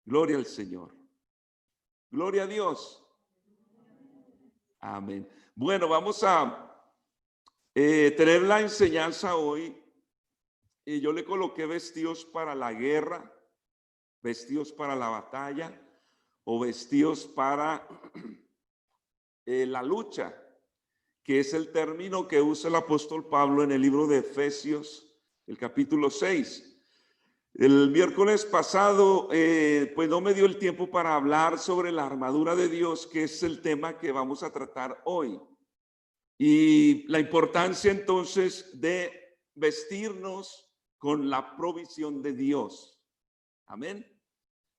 Gloria al Señor. Gloria a Dios. Amén. Bueno, vamos a tener la enseñanza hoy. Y yo le coloqué vestidos para la guerra, vestidos para la batalla o vestidos para la lucha, que es el término que usa el apóstol Pablo en el libro de Efesios, el capítulo 6. El miércoles pasado, pues no me dio el tiempo para hablar sobre la armadura de Dios, que es el tema que vamos a tratar hoy. Y la importancia entonces de vestirnos con la provisión de Dios. Amén.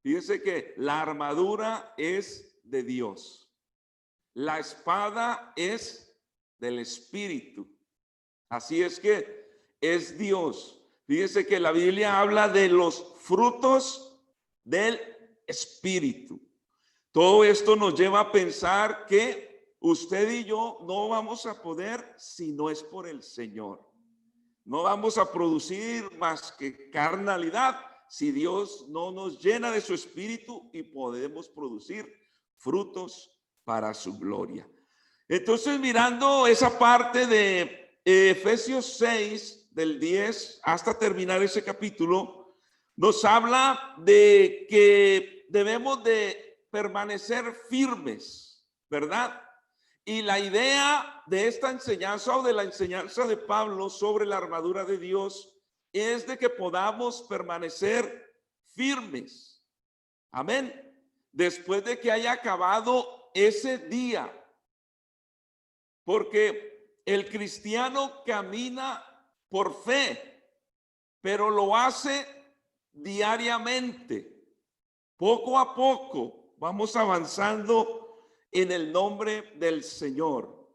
Fíjense que la armadura es de Dios. La espada es del Espíritu. Así es que es Dios. Fíjense que la Biblia habla de los frutos del Espíritu. Todo esto nos lleva a pensar que usted y yo no vamos a poder si no es por el Señor. No vamos a producir más que carnalidad si Dios no nos llena de su Espíritu y podemos producir frutos para su gloria. Entonces, mirando esa parte de Efesios 6, del 10 hasta terminar ese capítulo, nos habla de que debemos de permanecer firmes, ¿verdad? Y la idea de esta enseñanza o de la enseñanza de Pablo sobre la armadura de Dios es de que podamos permanecer firmes. Amén. Después de que haya acabado ese día. Porque el cristiano camina por fe, pero lo hace diariamente. Poco a poco vamos avanzando en el nombre del Señor.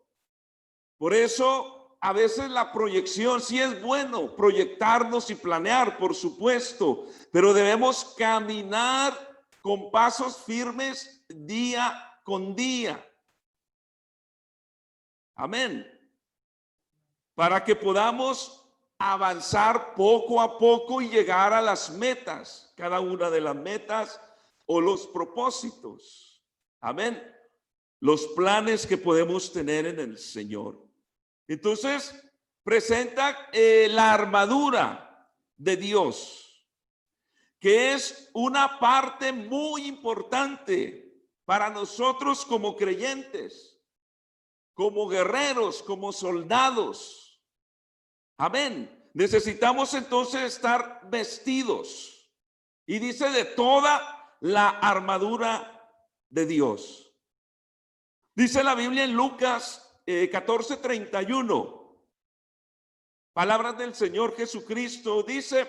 Por eso a veces la proyección sí es bueno, proyectarnos y planear, por supuesto, pero debemos caminar con pasos firmes día con día. Amén. Para que podamos avanzar poco a poco y llegar a las metas, cada una de las metas o los propósitos. Amén. Los planes que podemos tener en el Señor. Entonces, presenta la armadura de Dios, que es una parte muy importante para nosotros como creyentes, como guerreros, como soldados. Amén. Necesitamos entonces estar vestidos. Y dice de toda la armadura de Dios. Dice la Biblia en Lucas 14:31. Palabras del Señor Jesucristo. Dice: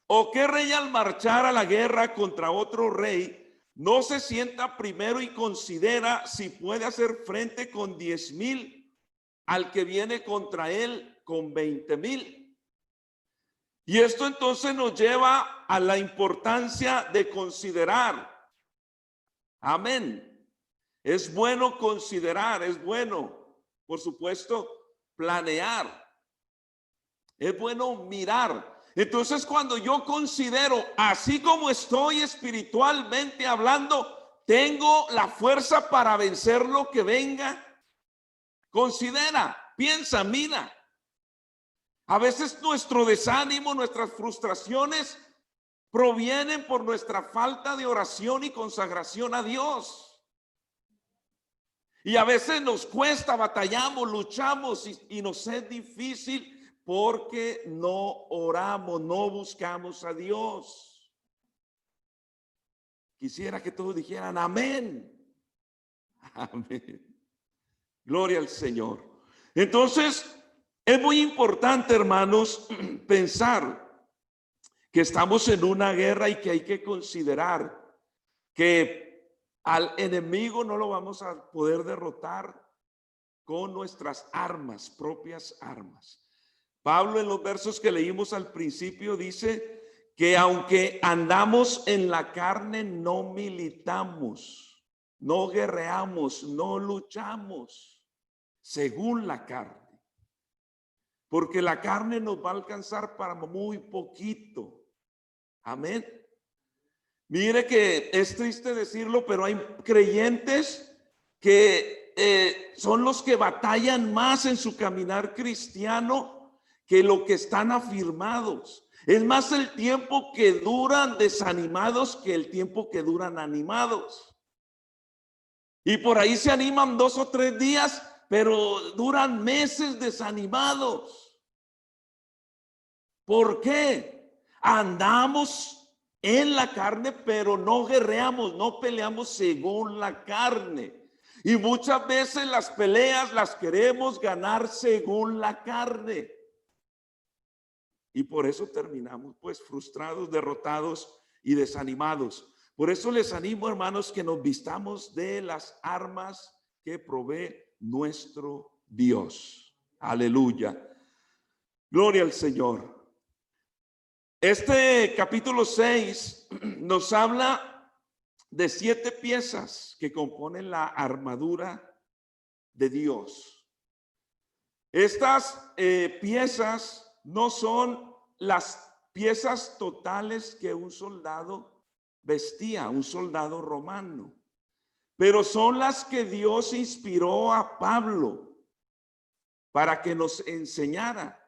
¿o qué rey al marchar a la guerra contra otro rey no se sienta primero y considera si puede hacer frente con 10,000 al que viene contra él con 20,000? Y esto entonces nos lleva a la importancia de considerar. Amén. Es bueno considerar, es bueno, por supuesto, planear. Es bueno mirar. Entonces, cuando yo considero, así como estoy espiritualmente hablando, tengo la fuerza para vencer lo que venga. Considera, piensa, mira. A veces nuestro desánimo, nuestras frustraciones provienen por nuestra falta de oración y consagración a Dios. Y a veces nos cuesta, batallamos, luchamos y nos es difícil porque no oramos, no buscamos a Dios. Quisiera que todos dijeran amén. Amén. Gloria al Señor. Entonces, es muy importante, hermanos, pensar que estamos en una guerra y que hay que considerar que al enemigo no lo vamos a poder derrotar con nuestras armas, propias armas. Pablo en los versos que leímos al principio dice que aunque andamos en la carne, no militamos, no guerreamos, no luchamos según la carne. Porque la carne nos va a alcanzar para muy poquito. Amén. Mire que es triste decirlo, pero hay creyentes que son los que batallan más en su caminar cristiano que lo que están afirmados. Es más el tiempo que duran desanimados que el tiempo que duran animados. Y por ahí se animan 2 o 3 días, pero duran meses desanimados. ¿Por qué? Andamos en la carne, pero no guerreamos, no peleamos según la carne. Y muchas veces las peleas las queremos ganar según la carne. Y por eso terminamos pues frustrados, derrotados y desanimados. Por eso les animo, hermanos, que nos vistamos de las armas que provee nuestro Dios. Aleluya. Gloria al Señor. Este capítulo 6 nos habla de 7 piezas que componen la armadura de Dios. Estas piezas no son las piezas totales que un soldado vestía, un soldado romano, pero son las que Dios inspiró a Pablo para que nos enseñara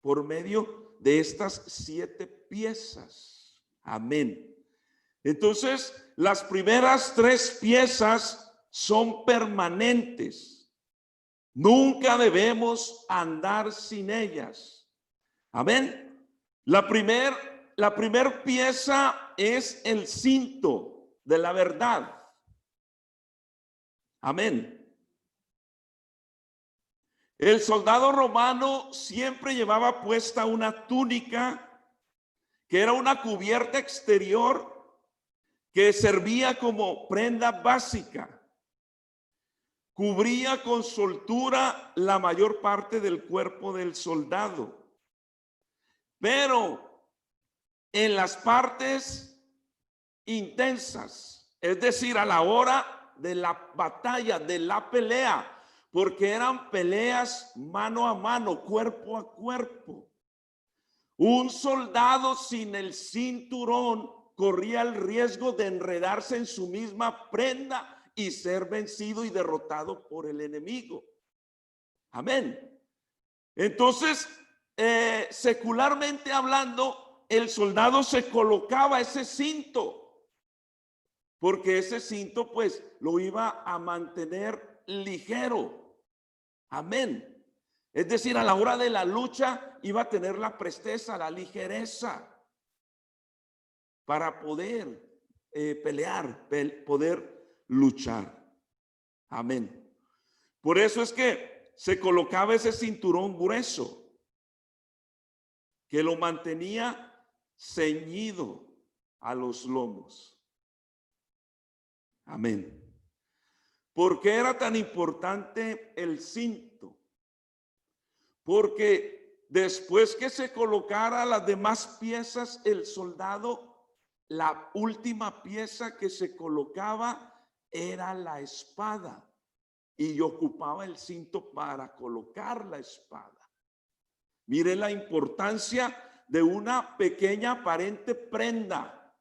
por medio de estas 7 piezas. Amén. Entonces, las primeras 3 piezas son permanentes. Nunca debemos andar sin ellas. Amén. La primer pieza es el cinto de la verdad. Amén. El soldado romano siempre llevaba puesta una túnica que era una cubierta exterior que servía como prenda básica. Cubría con soltura la mayor parte del cuerpo del soldado. Pero en las partes intensas, es decir, a la hora de la batalla, de la pelea, porque eran peleas mano a mano, cuerpo a cuerpo. Un soldado sin el cinturón corría el riesgo de enredarse en su misma prenda y ser vencido y derrotado por el enemigo. Amén. Entonces, secularmente hablando, el soldado se colocaba ese cinto, porque ese cinto pues lo iba a mantener ligero. Amén. Es decir, a la hora de la lucha iba a tener la presteza, la ligereza para poder pelear, poder luchar. Amén. Por eso es que se colocaba ese cinturón grueso que lo mantenía ceñido a los lomos. Amén. ¿Por qué era tan importante el cinto? Porque después que se colocara las demás piezas, el soldado, la última pieza que se colocaba era la espada, y ocupaba el cinto para colocar la espada. Mire la importancia de una pequeña aparente prenda.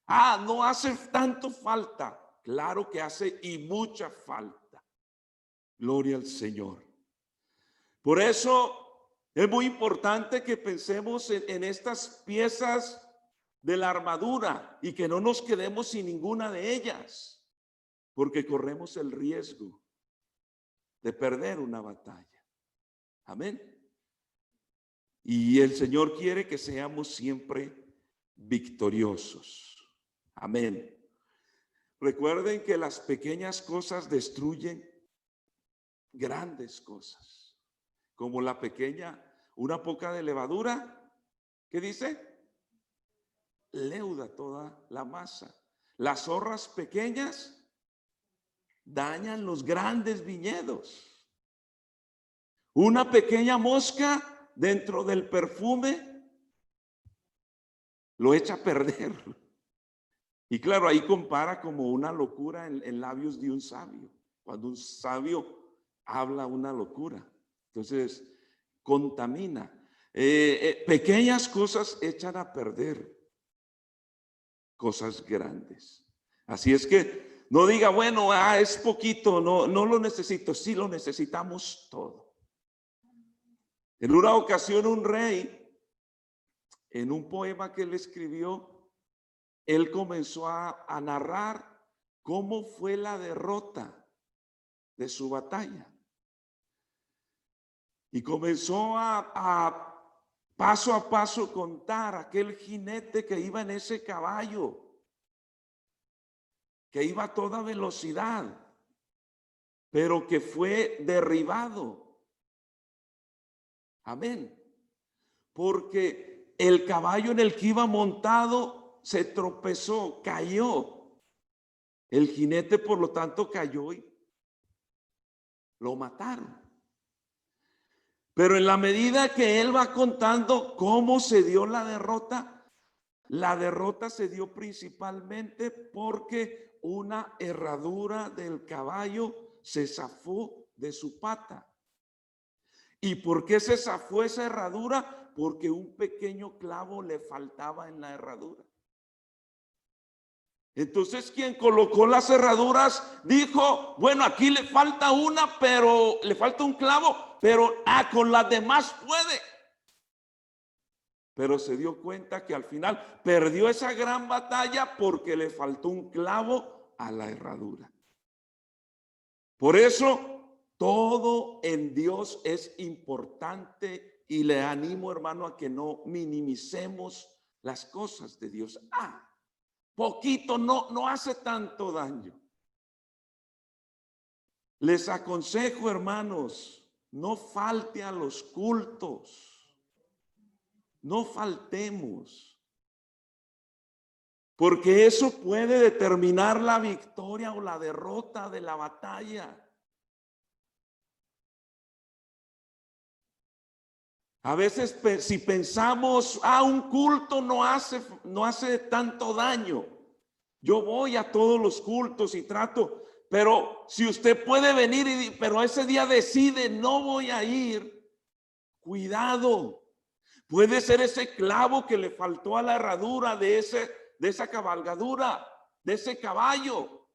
No hace tanto falta. Claro que hace y mucha falta. Gloria al Señor. Por eso es muy importante que pensemos en estas piezas de la armadura y que no nos quedemos sin ninguna de ellas, porque corremos el riesgo de perder una batalla. Amén. Y el Señor quiere que seamos siempre victoriosos. Amén. Recuerden que las pequeñas cosas destruyen grandes cosas. Como la pequeña, una poca de levadura, ¿qué dice? Leuda toda la masa. Las zorras pequeñas dañan los grandes viñedos. Una pequeña mosca dentro del perfume lo echa a perder. Y claro, ahí compara como una locura en labios de un sabio. Cuando un sabio habla una locura, entonces contamina. Pequeñas cosas echan a perder. cosas grandes. Así es que no diga, bueno, es poquito, no lo necesito. Sí lo necesitamos todo. En una ocasión un rey, en un poema que él escribió, él comenzó a narrar cómo fue la derrota de su batalla. Y comenzó a paso contar aquel jinete que iba en ese caballo, que iba a toda velocidad, pero que fue derribado. Amén. Porque el caballo en el que iba montado se tropezó, cayó. El jinete, por lo tanto, cayó y lo mataron. Pero en la medida que él va contando cómo se dio la derrota se dio principalmente porque una herradura del caballo se zafó de su pata. ¿Y por qué se zafó esa herradura? Porque un pequeño clavo le faltaba en la herradura. Entonces quien colocó las cerraduras dijo, bueno, aquí le falta una, pero le falta un clavo, pero con las demás puede. Pero se dio cuenta que al final perdió esa gran batalla porque le faltó un clavo a la herradura. Por eso todo en Dios es importante y le animo, hermano, a que no minimicemos las cosas de Dios. Poquito no hace tanto daño. Les aconsejo, hermanos, no falte a los cultos. No faltemos. Porque eso puede determinar la victoria o la derrota de la batalla. A veces si pensamos, un culto no hace tanto daño. Yo voy a todos los cultos y trato, pero si usted puede venir, pero ese día decide no voy a ir, cuidado. Puede ser ese clavo que le faltó a la herradura de esa cabalgadura, de ese caballo,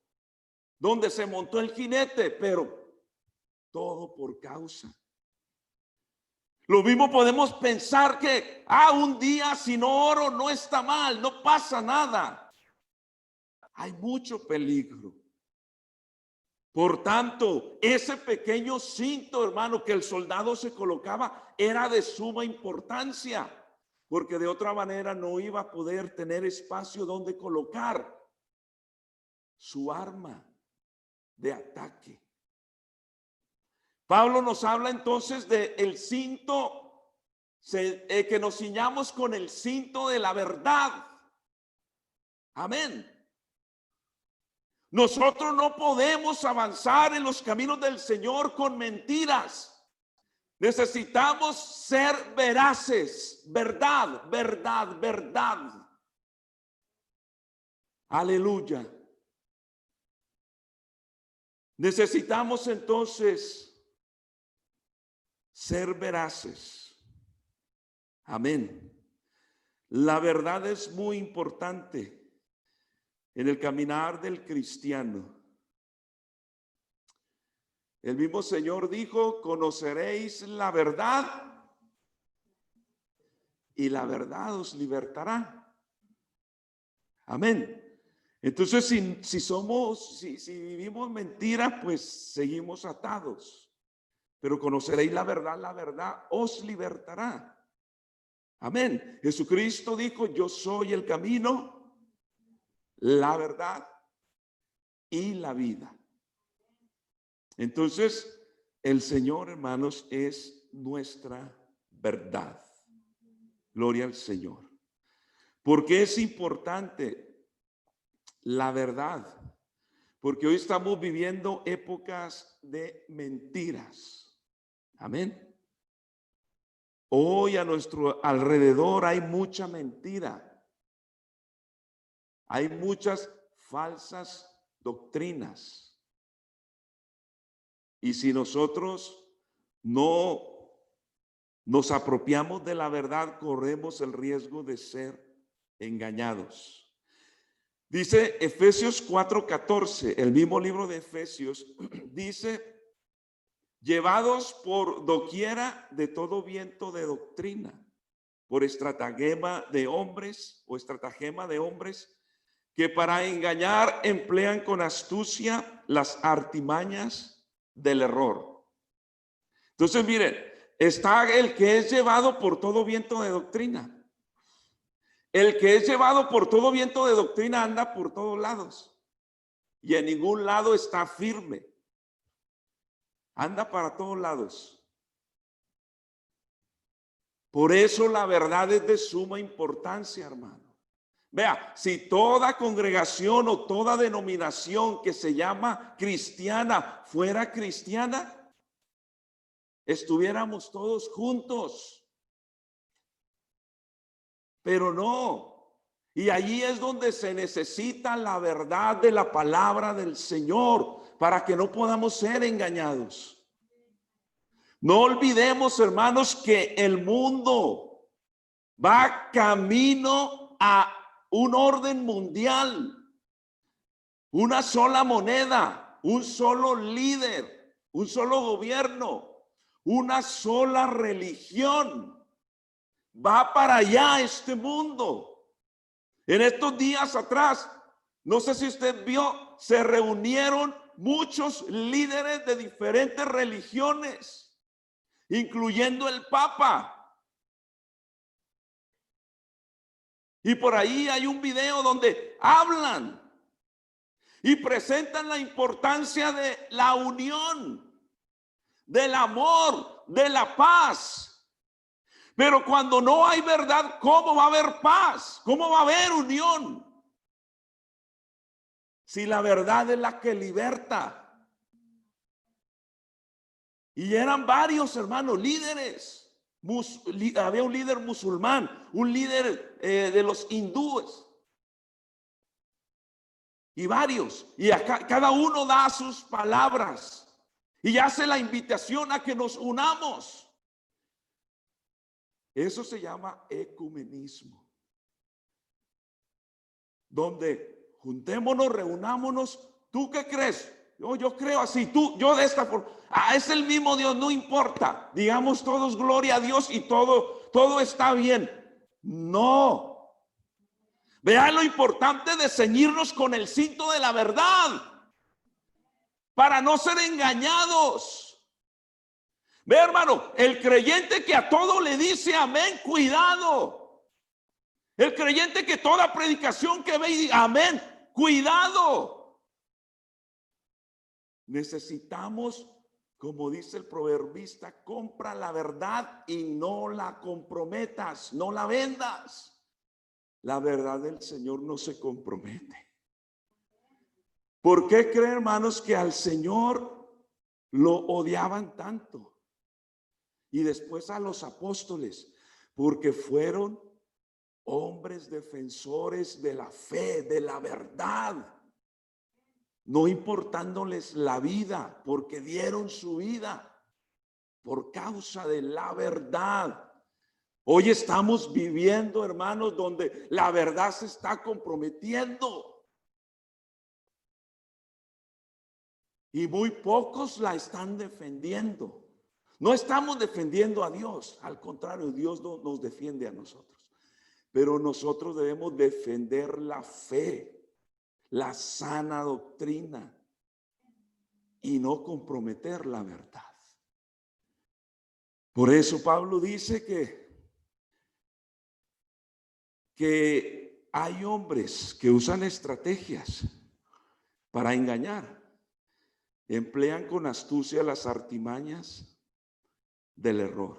donde se montó el jinete, pero todo por causa. Lo mismo podemos pensar que, un día sin oro no está mal, no pasa nada. Hay mucho peligro. Por tanto, ese pequeño cinto, hermano, que el soldado se colocaba, era de suma importancia, porque de otra manera no iba a poder tener espacio donde colocar su arma de ataque. Pablo nos habla entonces del cinto, que nos ciñamos con el cinto de la verdad. Amén. Nosotros no podemos avanzar en los caminos del Señor con mentiras. Necesitamos ser veraces, verdad, verdad, verdad. Aleluya. Necesitamos entonces ser veraces. Amén. La verdad es muy importante en el caminar del cristiano. El mismo Señor dijo, conoceréis la verdad y la verdad os libertará. Amén. Entonces, si vivimos mentira, pues seguimos atados. Pero conoceréis la verdad os libertará. Amén. Jesucristo dijo, yo soy el camino, la verdad y la vida. Entonces, el Señor, hermanos, es nuestra verdad. Gloria al Señor. Porque es importante la verdad. Porque hoy estamos viviendo épocas de mentiras. Amén. Hoy a nuestro alrededor hay mucha mentira. Hay muchas falsas doctrinas. Y si nosotros no nos apropiamos de la verdad, corremos el riesgo de ser engañados. Dice Efesios 4:14, el mismo libro de Efesios, dice: llevados por doquiera de todo viento de doctrina, por estratagema de hombres o estratagema de hombres que para engañar emplean con astucia las artimañas del error. Entonces, miren, está el que es llevado por todo viento de doctrina. El que es llevado por todo viento de doctrina anda por todos lados y en ningún lado está firme. Anda para todos lados. Por eso la verdad es de suma importancia, hermano. Vea, si toda congregación o toda denominación que se llama cristiana fuera cristiana, estuviéramos todos juntos. Pero no. Y allí es donde se necesita la verdad de la palabra del Señor para que no podamos ser engañados. No olvidemos, hermanos, que el mundo va camino a un orden mundial, una sola moneda, un solo líder, un solo gobierno, una sola religión. Va para allá este mundo. En estos días atrás, no sé si usted vio, se reunieron muchos líderes de diferentes religiones, incluyendo el Papa. Y por ahí hay un video donde hablan y presentan la importancia de la unión, del amor, de la paz. Pero cuando no hay verdad, ¿cómo va a haber paz? ¿Cómo va a haber unión? Si la verdad es la que liberta. Y eran varios, hermanos, líderes. Había un líder musulmán, un líder de los hindúes. Y varios. Y acá, cada uno da sus palabras. Y hace la invitación a que nos unamos. Eso se llama ecumenismo. Donde juntémonos, reunámonos. ¿Tú qué crees? Yo creo así. Yo de esta forma. Es el mismo Dios, no importa. Digamos todos gloria a Dios y todo está bien. No. Vean lo importante de ceñirnos con el cinto de la verdad para no ser engañados. Ve, hermano, el creyente que a todo le dice amén, cuidado. El creyente que toda predicación que ve y dice amén, cuidado. Necesitamos, como dice el proverbista, compra la verdad y no la comprometas, no la vendas. La verdad del Señor no se compromete. ¿Por qué creen, hermanos, que al Señor lo odiaban tanto? Y después a los apóstoles, porque fueron hombres defensores de la fe, de la verdad, no importándoles la vida, porque dieron su vida por causa de la verdad. Hoy estamos viviendo, hermanos, donde la verdad se está comprometiendo y muy pocos la están defendiendo. No estamos defendiendo a Dios, al contrario, Dios no nos defiende a nosotros. Pero nosotros debemos defender la fe, la sana doctrina y no comprometer la verdad. Por eso Pablo dice que hay hombres que usan estrategias para engañar. Emplean con astucia las artimañas del error.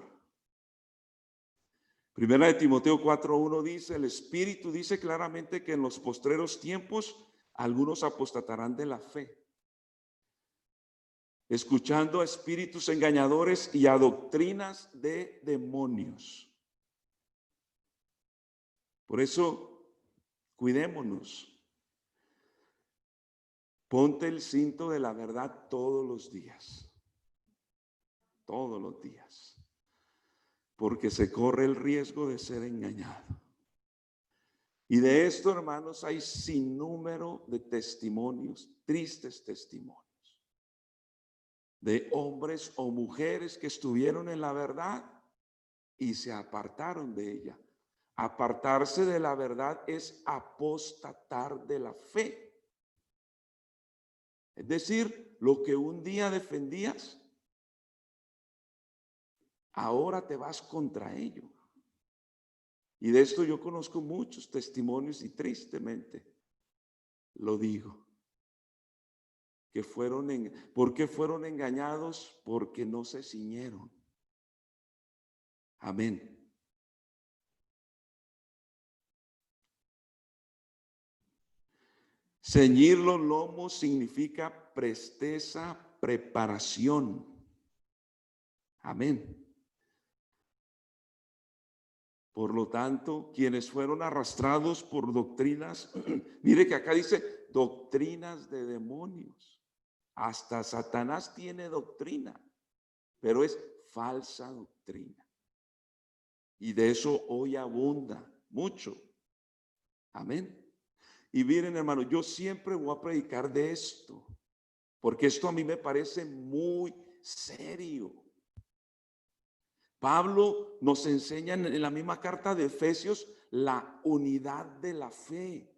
Primera de Timoteo 4:1 dice, el Espíritu dice claramente que en los postreros tiempos algunos apostatarán de la fe, escuchando a espíritus engañadores y a doctrinas de demonios. Por eso, cuidémonos. Ponte el cinto de la verdad todos los días. Todos los días. Porque se corre el riesgo de ser engañado. Y de esto, hermanos, hay sin número de testimonios, tristes testimonios, de hombres o mujeres que estuvieron en la verdad y se apartaron de ella. Apartarse de la verdad es apostatar de la fe. Es decir, lo que un día defendías, ahora te vas contra ello. Y de esto yo conozco muchos testimonios y tristemente lo digo. Que ¿por qué fueron engañados? Porque no se ciñeron. Amén. Ceñir los lomos significa presteza, preparación. Amén. Por lo tanto, quienes fueron arrastrados por doctrinas, mire que acá dice doctrinas de demonios. Hasta Satanás tiene doctrina, pero es falsa doctrina. Y de eso hoy abunda mucho. Amén. Y miren, hermano, yo siempre voy a predicar de esto, porque esto a mí me parece muy serio. Pablo nos enseña en la misma carta de Efesios la unidad de la fe.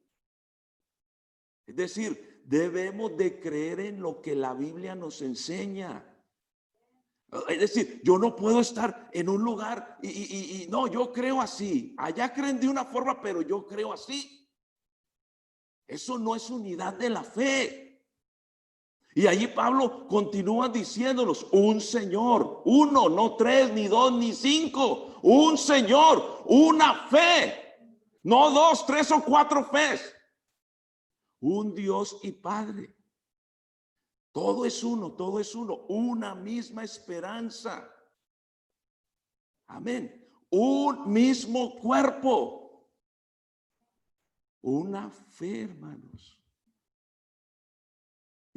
Es decir, debemos de creer en lo que la Biblia nos enseña. Es decir, yo no puedo estar en un lugar y no, yo creo así. Allá creen de una forma, pero yo creo así. Eso no es unidad de la fe. Y allí Pablo continúa diciéndonos, un Señor, uno, no tres, ni dos, ni cinco, un Señor, una fe, no dos, tres o cuatro fes, un Dios y Padre. Todo es uno, una misma esperanza. Amén. Un mismo cuerpo, una fe, hermanos.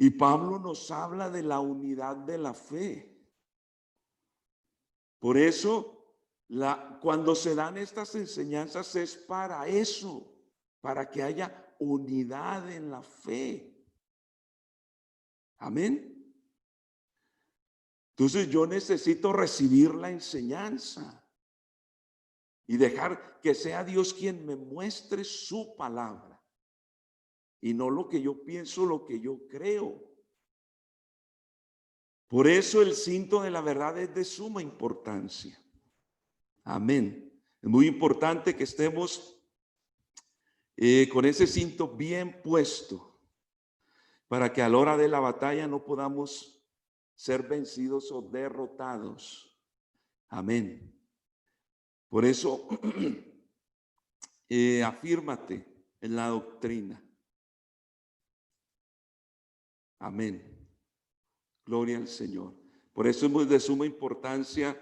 Y Pablo nos habla de la unidad de la fe. Por eso, cuando se dan estas enseñanzas es para eso, para que haya unidad en la fe. Amén. Entonces yo necesito recibir la enseñanza y dejar que sea Dios quien me muestre su palabra y no lo que yo pienso, lo que yo creo. Por eso el cinto de la verdad es de suma importancia. Amén. Es muy importante que estemos con ese cinto bien puesto para que a la hora de la batalla no podamos ser vencidos o derrotados. Amén. Por eso, afírmate en la doctrina. Amén. Gloria al Señor. Por eso es muy de suma importancia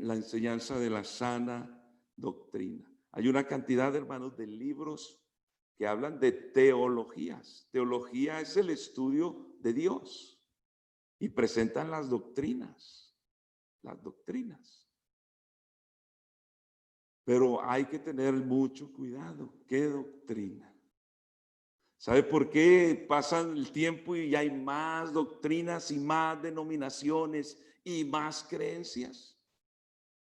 la enseñanza de la sana doctrina. Hay una cantidad, hermanos, de libros que hablan de teologías. Teología es el estudio de Dios y presentan las doctrinas. Las doctrinas. Pero hay que tener mucho cuidado. ¿Qué doctrina? ¿Sabe por qué pasan el tiempo y hay más doctrinas y más denominaciones y más creencias?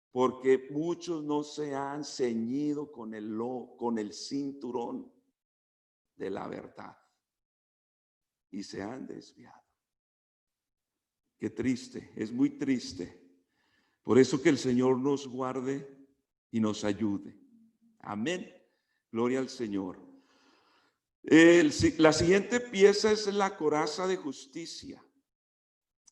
Porque muchos no se han ceñido con el cinturón de la verdad y se han desviado. Qué triste, es muy triste. Por eso que el Señor nos guarde y nos ayude. Amén. Gloria al Señor. La siguiente pieza es la coraza de justicia.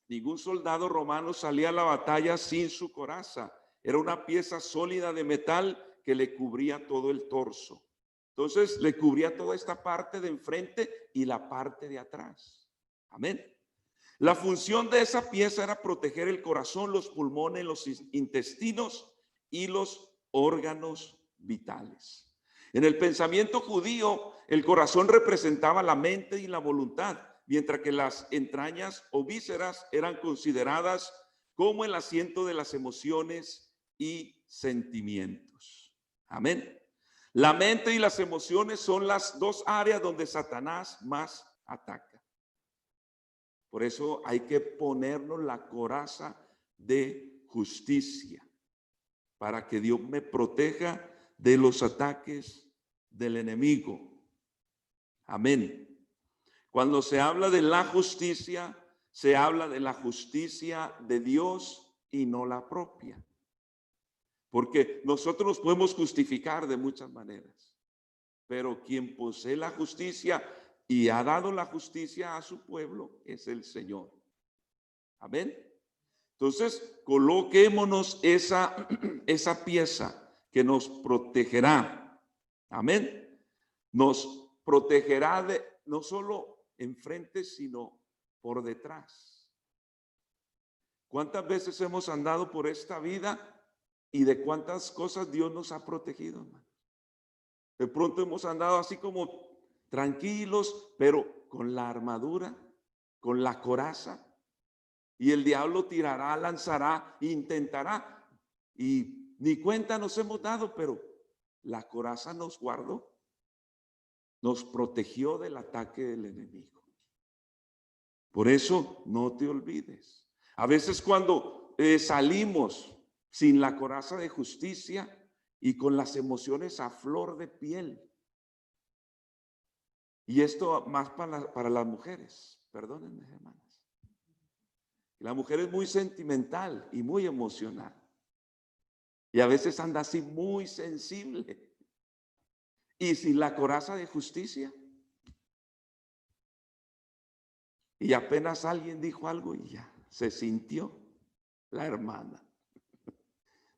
Ningún soldado romano salía a la batalla sin su coraza. Era una pieza sólida de metal que le cubría todo el torso. Entonces le cubría toda esta parte de enfrente y la parte de atrás. Amén. La función de esa pieza era proteger el corazón, los pulmones, los intestinos y los órganos vitales. En el pensamiento judío, el corazón representaba la mente y la voluntad, mientras que las entrañas o vísceras eran consideradas como el asiento de las emociones y sentimientos. Amén. La mente y las emociones son las dos áreas donde Satanás más ataca. Por eso hay que ponernos la coraza de justicia para que Dios me proteja de los ataques del enemigo. Amén. Cuando se habla de la justicia, se habla de la justicia de Dios y no la propia. Porque nosotros nos podemos justificar de muchas maneras, pero quien posee la justicia y ha dado la justicia a su pueblo es el Señor. Amén. Entonces, coloquémonos esa pieza que nos protegerá. Amén. Nos protegerá de no solo enfrente, sino por detrás. ¿Cuántas veces hemos andado por esta vida y de cuántas cosas Dios nos ha protegido, hermano? De pronto hemos andado así como tranquilos, pero con la armadura, con la coraza, y el diablo tirará, lanzará, intentará, y ni cuenta nos hemos dado, pero la coraza nos guardó, nos protegió del ataque del enemigo. Por eso no te olvides. A veces cuando salimos sin la coraza de justicia y con las emociones a flor de piel, y esto más para las mujeres, perdónenme, hermanas. La mujer es muy sentimental y muy emocional. Y a veces anda así muy sensible. Y sin la coraza de justicia. Y apenas alguien dijo algo y ya se sintió la hermana.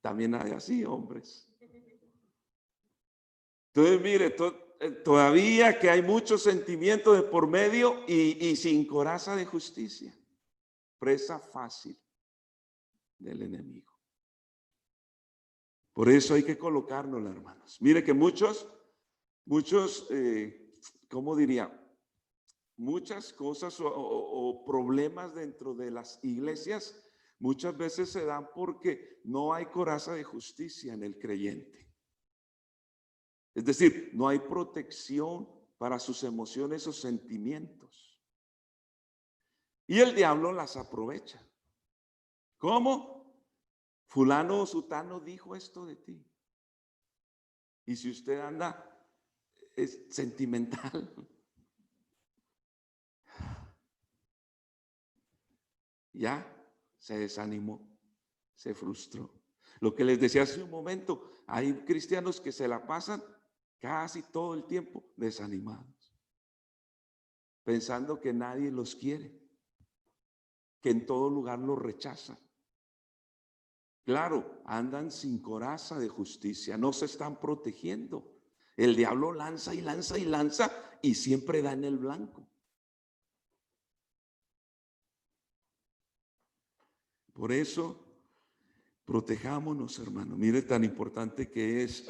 También hay así hombres. Entonces, mire, todavía que hay mucho sentimiento de por medio y sin coraza de justicia. Presa fácil del enemigo. Por eso hay que colocarnos, hermanos. Mire que muchos, ¿cómo diría? Muchas cosas o problemas dentro de las iglesias muchas veces se dan porque no hay coraza de justicia en el creyente. Es decir, no hay protección para sus emociones o sentimientos. Y el diablo las aprovecha. ¿Cómo? Fulano o sutano dijo esto de ti. Y si usted anda es sentimental, ya se desanimó, se frustró. Lo que les decía hace un momento, hay cristianos que se la pasan casi todo el tiempo desanimados, pensando que nadie los quiere, que en todo lugar los rechazan. Claro, andan sin coraza de justicia, no se están protegiendo. El diablo lanza y lanza y lanza y siempre da en el blanco. Por eso, protejámonos, hermano. Mire tan importante que es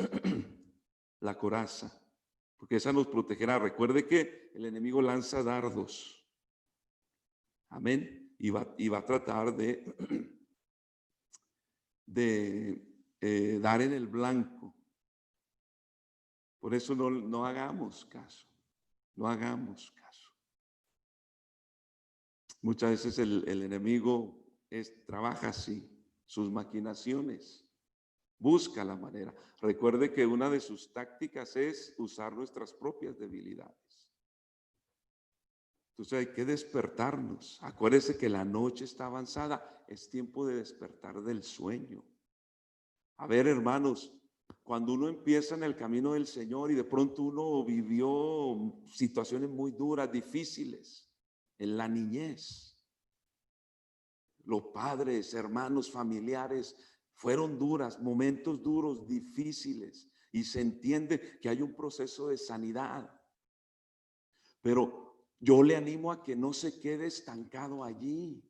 la coraza, porque esa nos protegerá. Recuerde que el enemigo lanza dardos. Amén. Y va a tratar de dar en el blanco. Por eso no hagamos caso. No hagamos caso. Muchas veces el enemigo trabaja así, sus maquinaciones. Busca la manera. Recuerde que una de sus tácticas es usar nuestras propias debilidades. Entonces hay que despertarnos. Acuérdese que la noche está avanzada. Es tiempo de despertar del sueño. A ver, hermanos, cuando uno empieza en el camino del Señor y de pronto uno vivió situaciones muy duras, difíciles, en la niñez. Los padres, hermanos, familiares, fueron duras, momentos duros, difíciles. Y se entiende que hay un proceso de sanidad. Pero yo le animo a que no se quede estancado allí.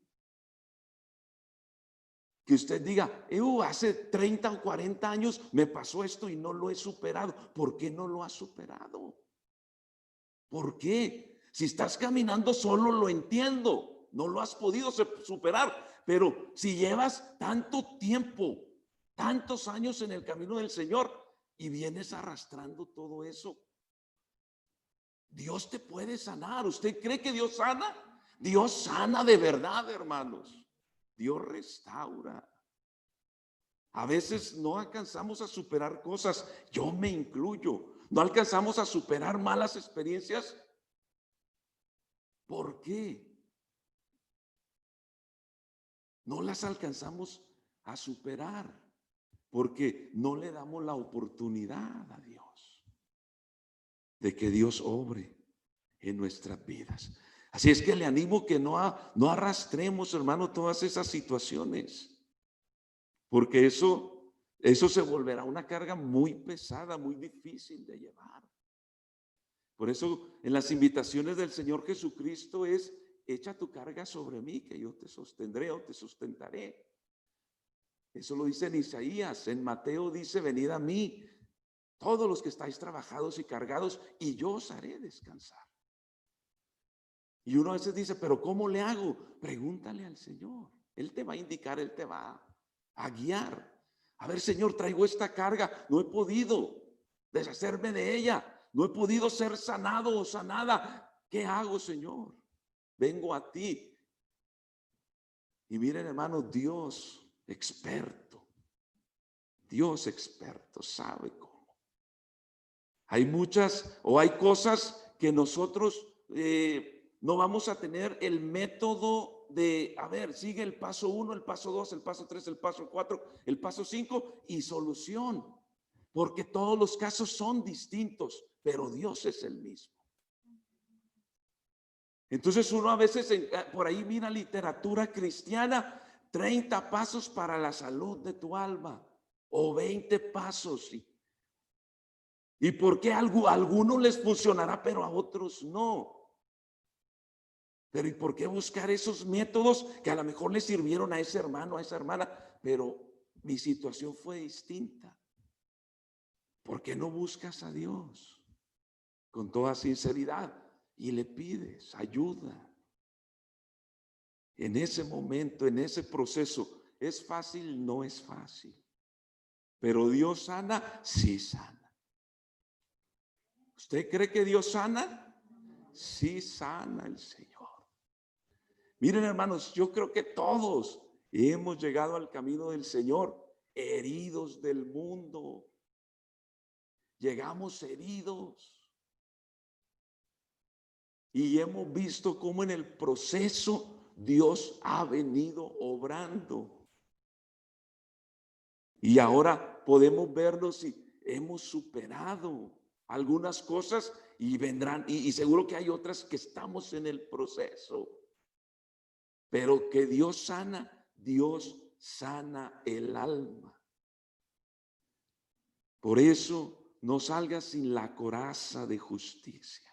Que usted diga, hace 30 o 40 años me pasó esto y no lo he superado. ¿Por qué no lo has superado? ¿Por qué? Si estás caminando solo lo entiendo. No lo has podido superar. Pero si llevas tanto tiempo, tantos años en el camino del Señor, y vienes arrastrando todo eso. Dios te puede sanar. ¿Usted cree que Dios sana? Dios sana de verdad, hermanos. Dios restaura. A veces no alcanzamos a superar cosas, yo me incluyo. No alcanzamos a superar malas experiencias. ¿Por qué? No las alcanzamos a superar porque no le damos la oportunidad a Dios de que Dios obre en nuestras vidas. Así es que le animo que no arrastremos, hermano, todas esas situaciones, porque eso se volverá una carga muy pesada, muy difícil de llevar. Por eso en las invitaciones del Señor Jesucristo es: echa tu carga sobre mí, que yo te sostendré o te sustentaré. Eso lo dice en Isaías. En Mateo dice: venid a mí, todos los que estáis trabajados y cargados, y yo os haré descansar. Y uno a veces dice: pero ¿cómo le hago? Pregúntale al Señor. Él te va a indicar, Él te va a guiar. A ver, Señor, traigo esta carga, no he podido deshacerme de ella. No he podido ser sanado o sanada. ¿Qué hago, Señor? Vengo a ti. Y miren, hermano, Dios experto sabe cómo. Hay muchas o hay cosas que nosotros no vamos a tener el método de, a ver, sigue el paso 1, el paso 2, el paso 3, el paso 4, el paso 5 y solución. Porque todos los casos son distintos, pero Dios es el mismo. Entonces uno a veces por ahí mira literatura cristiana: 30 pasos para la salud de tu alma, o 20 pasos. ¿Y por qué a algunos les funcionará, pero a otros no? Pero ¿y por qué buscar esos métodos que a lo mejor le sirvieron a ese hermano, a esa hermana, pero mi situación fue distinta? ¿Por qué no buscas a Dios con toda sinceridad y le pides ayuda? En ese momento, en ese proceso, ¿es fácil? No es fácil. Pero Dios sana, sí sana. ¿Usted cree que Dios sana? Sí sana el Señor. Miren, hermanos, yo creo que todos hemos llegado al camino del Señor heridos del mundo. Llegamos heridos. Y hemos visto cómo en el proceso Dios ha venido obrando. Y ahora podemos vernos y hemos superado algunas cosas y vendrán, y seguro que hay otras que estamos en el proceso. Pero que Dios sana el alma. Por eso no salgas sin la coraza de justicia.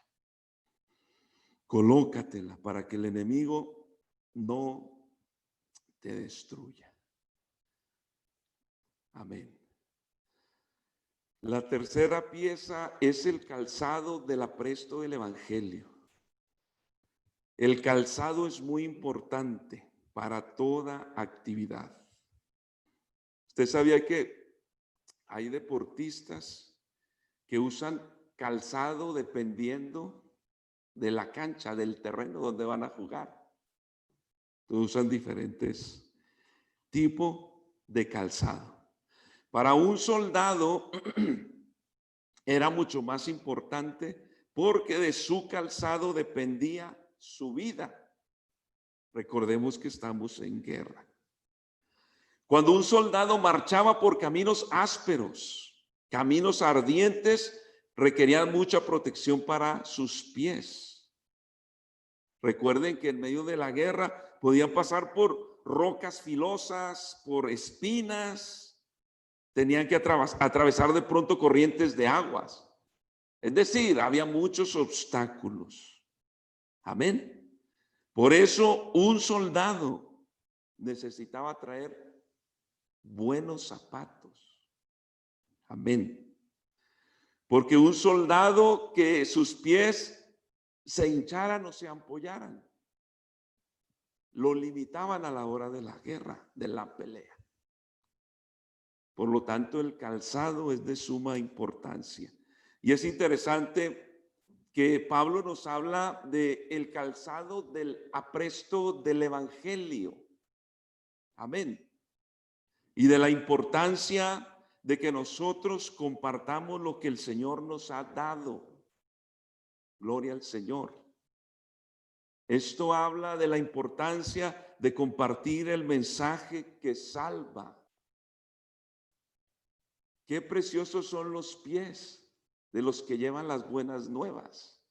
Colócatela para que el enemigo no te destruya. Amén. La tercera pieza es el calzado del apresto del evangelio. El calzado es muy importante para toda actividad. Usted sabía que hay deportistas que usan calzado dependiendo de la cancha, del terreno donde van a jugar. Usan diferentes tipos de calzado. Para un soldado era mucho más importante porque de su calzado dependía su vida. Recordemos que estamos en guerra. Cuando un soldado marchaba por caminos ásperos, caminos ardientes, requerían mucha protección para sus pies. Recuerden que en medio de la guerra podían pasar por rocas filosas, por espinas, tenían que atravesar de pronto corrientes de aguas. Es decir, había muchos obstáculos. Amén. Por eso un soldado necesitaba traer buenos zapatos. Amén. Porque un soldado que sus pies se hincharan o se ampollaran, lo limitaban a la hora de la guerra, de la pelea. Por lo tanto, el calzado es de suma importancia. Y es interesante que Pablo nos habla del calzado del apresto del evangelio. Amén. Y de la importancia de que nosotros compartamos lo que el Señor nos ha dado. Gloria al Señor. Esto habla de la importancia de compartir el mensaje que salva. Qué preciosos son los pies de los que llevan las buenas nuevas.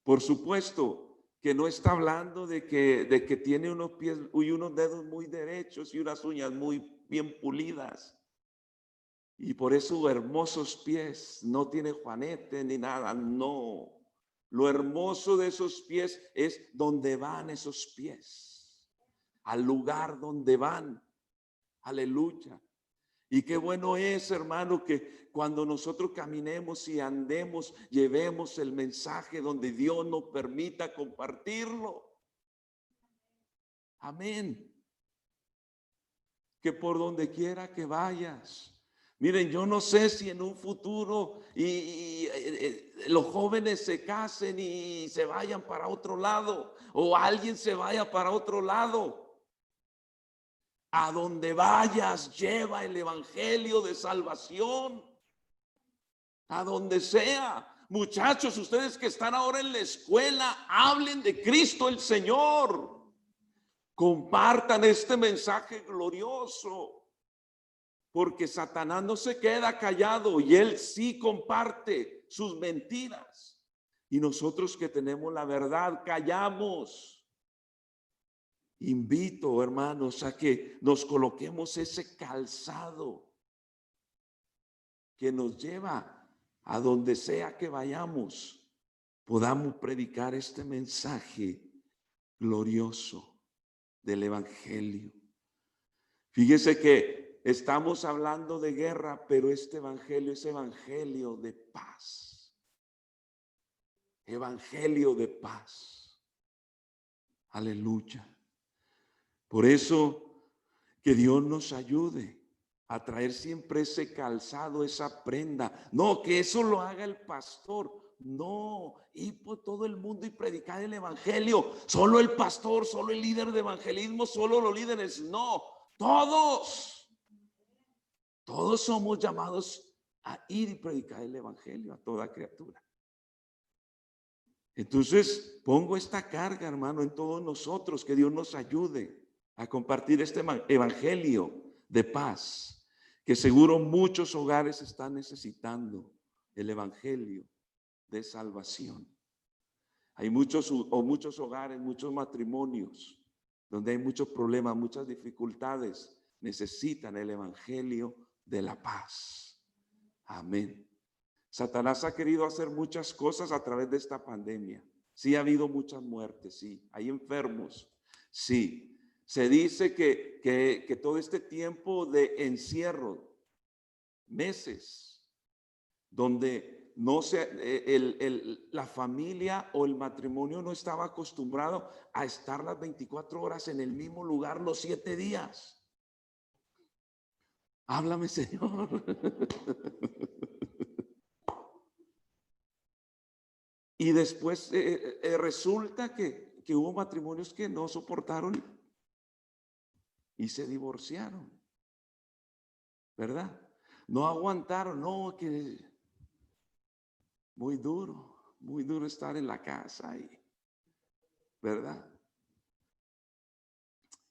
Por supuesto que no está hablando de que tiene unos pies y unos dedos muy derechos y unas uñas muy bien pulidas. Y por eso hermosos pies, no tiene juanete ni nada, no. Lo hermoso de esos pies es donde van esos pies, al lugar donde van. Aleluya. Y qué bueno es, hermano, que cuando nosotros caminemos y andemos, llevemos el mensaje donde Dios nos permita compartirlo. Amén. Que por donde quiera que vayas. Miren, yo no sé si en un futuro los jóvenes se casen y se vayan para otro lado, o alguien se vaya para otro lado. A donde vayas, lleva el evangelio de salvación. A donde sea. Muchachos, ustedes que están ahora en la escuela, hablen de Cristo el Señor. Compartan este mensaje glorioso. Porque Satanás no se queda callado y él sí comparte sus mentiras. Y nosotros que tenemos la verdad, callamos. Invito, hermanos, a que nos coloquemos ese calzado que nos lleva a donde sea que vayamos, podamos predicar este mensaje glorioso del evangelio. Fíjese que estamos hablando de guerra, pero este evangelio es evangelio de paz. Evangelio de paz. Aleluya. Por eso que Dios nos ayude a traer siempre ese calzado, esa prenda. No, que eso lo haga el pastor. No, ir por todo el mundo y predicar el evangelio. Solo el pastor, solo el líder de evangelismo, solo los líderes. No, todos. Todos somos llamados a ir y predicar el evangelio a toda criatura. Entonces, pongo esta carga, hermano, en todos nosotros, que Dios nos ayude a compartir este evangelio de paz, que seguro muchos hogares están necesitando el evangelio de salvación. Hay muchos hogares, muchos matrimonios, donde hay muchos problemas, muchas dificultades, necesitan el evangelio de la paz. Amén. Satanás ha querido hacer muchas cosas a través de esta pandemia. Sí, ha habido muchas muertes, sí. Hay enfermos, sí. Se dice que todo este tiempo de encierro, meses, donde no la familia o el matrimonio no estaba acostumbrado a estar las 24 horas en el mismo lugar los 7 días. Háblame, Señor. Y después resulta que hubo matrimonios que no soportaron y se divorciaron, ¿verdad? No aguantaron, no, que muy duro estar en la casa ahí, ¿verdad?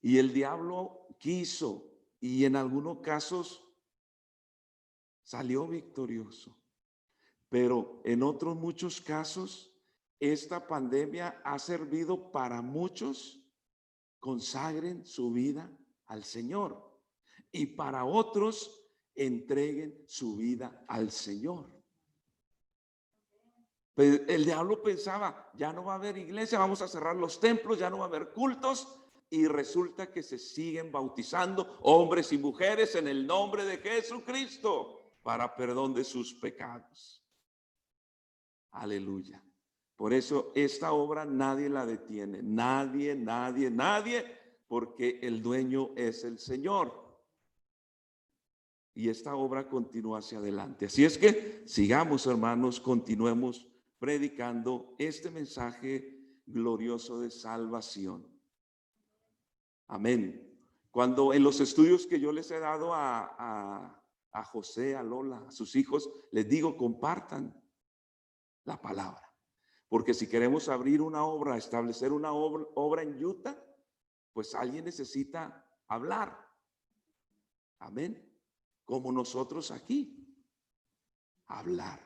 Y el diablo quiso y en algunos casos salió victorioso. Pero en otros muchos casos, esta pandemia ha servido para muchos consagren su vida al Señor y para otros entreguen su vida al Señor. Pues el diablo pensaba, ya no va a haber iglesia, vamos a cerrar los templos, ya no va a haber cultos, y resulta que se siguen bautizando hombres y mujeres en el nombre de Jesucristo para perdón de sus pecados. Aleluya. Por eso esta obra nadie la detiene, nadie, porque el dueño es el Señor. y esta obra continúa hacia adelante. Así es que sigamos, hermanos, continuemos predicando este mensaje glorioso de salvación. Amén. Cuando en los estudios que yo les he dado a José, a Lola, a sus hijos, les digo, compartan la palabra. Porque si queremos abrir una obra, establecer una obra en Utah, pues alguien necesita hablar. Amén. Como nosotros aquí. Hablar.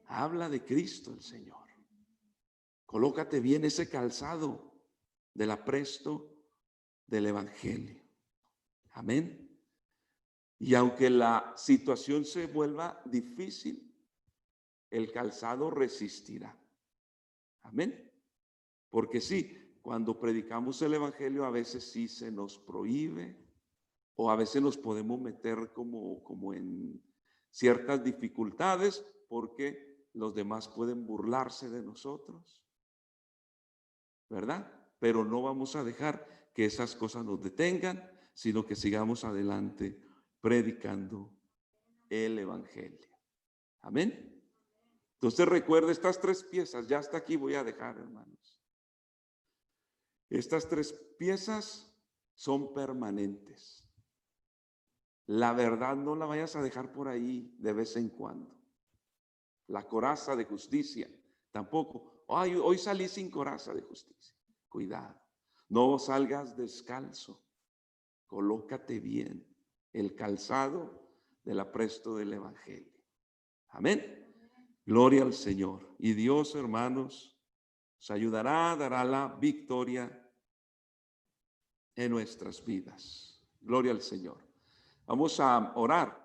Habla de Cristo el Señor. Colócate bien ese calzado del apresto del Evangelio. Amén. Y aunque la situación se vuelva difícil, el calzado resistirá. Amén. Porque sí, cuando predicamos el Evangelio a veces sí se nos prohíbe o a veces nos podemos meter como en ciertas dificultades porque los demás pueden burlarse de nosotros, ¿verdad? Pero no vamos a dejar que esas cosas nos detengan, sino que sigamos adelante predicando el Evangelio. Amén. Entonces recuerda estas tres piezas, ya hasta aquí voy a dejar, hermanos. Estas tres piezas son permanentes. La verdad no la vayas a dejar por ahí de vez en cuando. La coraza de justicia, tampoco. Ay, hoy salí sin coraza de justicia. Cuidado, no salgas descalzo. Colócate bien el calzado del apresto del Evangelio. Amén. Gloria al Señor. Y Dios, hermanos, nos ayudará, dará la victoria en nuestras vidas. Gloria al Señor. Vamos a orar.